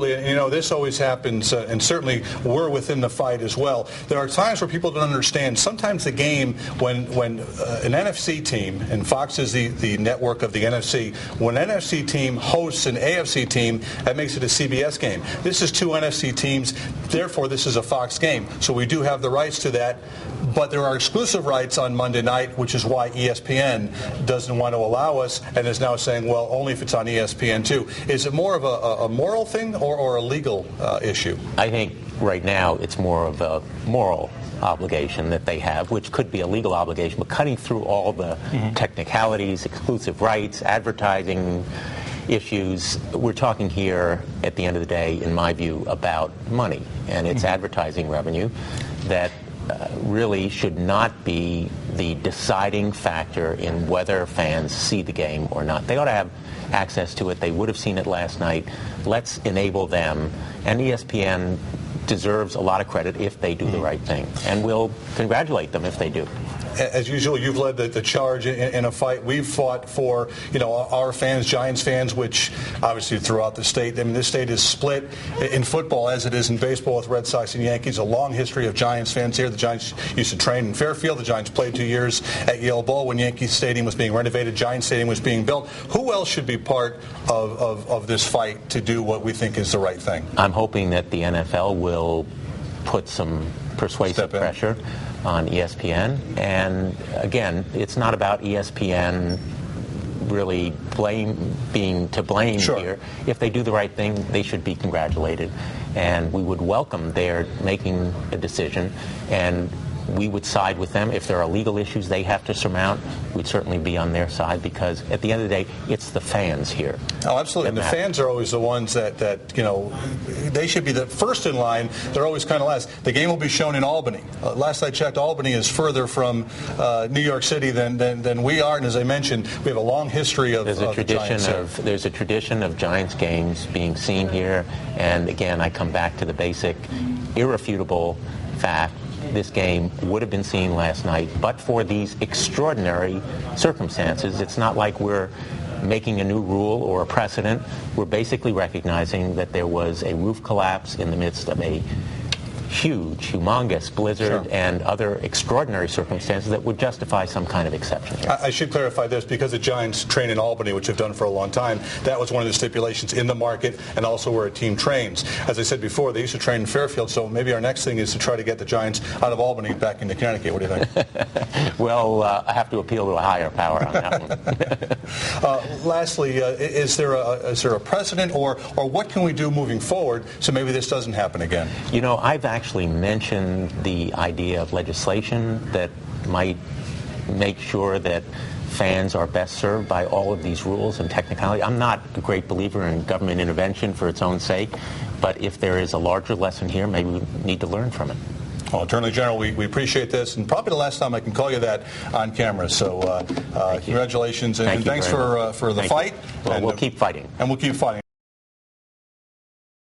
You know, this always happens, and certainly we're within the fight as well. There are times where people don't understand. Sometimes the game, when an NFC team, and Fox is the network of the NFC, when an NFC team hosts an AFC team, that makes it a CBS game. This is two NFC teams, therefore this is a Fox game. So we do have the rights to that, but there are exclusive rights on Monday night, which is why ESPN doesn't want to allow us and is now saying, well, only if it's on ESPN too. Is it more of a moral thing or a legal issue? I think right now it's more of a moral obligation that they have, which could be a legal obligation, but cutting through all the technicalities, exclusive rights, advertising issues, we're talking here at the end of the day, in my view, about money, and it's advertising revenue that really should not be the deciding factor in whether fans see the game or not. They ought to have access to it. They would have seen it last night. Let's enable them. And ESPN deserves a lot of credit if they do the right thing. And we'll congratulate them if they do. As usual, you've led the charge in a fight. We've fought for, our fans, Giants fans, which obviously throughout the state. I mean, this state is split in football as it is in baseball with Red Sox and Yankees. A long history of Giants fans here. The Giants used to train in Fairfield. The Giants played 2 years at Yale Bowl when Yankee Stadium was being renovated. Giants Stadium was being built. Who else should be part of this fight to do what we think is the right thing? I'm hoping that the NFL will put some persuasive pressure on ESPN. And again, it's not about ESPN really being to blame here. If they do the right thing, they should be congratulated. And we would welcome their making a decision. And we would side with them. If there are legal issues they have to surmount, we'd certainly be on their side, because at the end of the day, it's the fans here. Oh, absolutely. And the fans are always the ones that they should be the first in line. They're always kind of last. The game will be shown in Albany. Last I checked, Albany is further from New York City than we are. And as I mentioned, we have a long history of there's a tradition of Giants games being seen here. And again, I come back to the basic, irrefutable fact. This game would have been seen last night, but for these extraordinary circumstances. It's not like we're making a new rule or a precedent. We're basically recognizing that there was a roof collapse in the midst of a huge, humongous blizzard and other extraordinary circumstances that would justify some kind of exception here. I should clarify this, because the Giants train in Albany, which they've done for a long time. That was one of the stipulations in the market, and also where a team trains. As I said before, they used to train in Fairfield, so maybe our next thing is to try to get the Giants out of Albany back into Connecticut. What do you think? Well, I have to appeal to a higher power on that one. Lastly, is there a precedent, or what can we do moving forward so maybe this doesn't happen again? I've actually mentioned the idea of legislation that might make sure that fans are best served by all of these rules and technicality. I'm not a great believer in government intervention for its own sake, but if there is a larger lesson here, maybe we need to learn from it. Well, Attorney General, we appreciate this, and probably the last time I can call you that on camera. So congratulations, and thanks for the fight. Well, we'll keep fighting. And we'll keep fighting.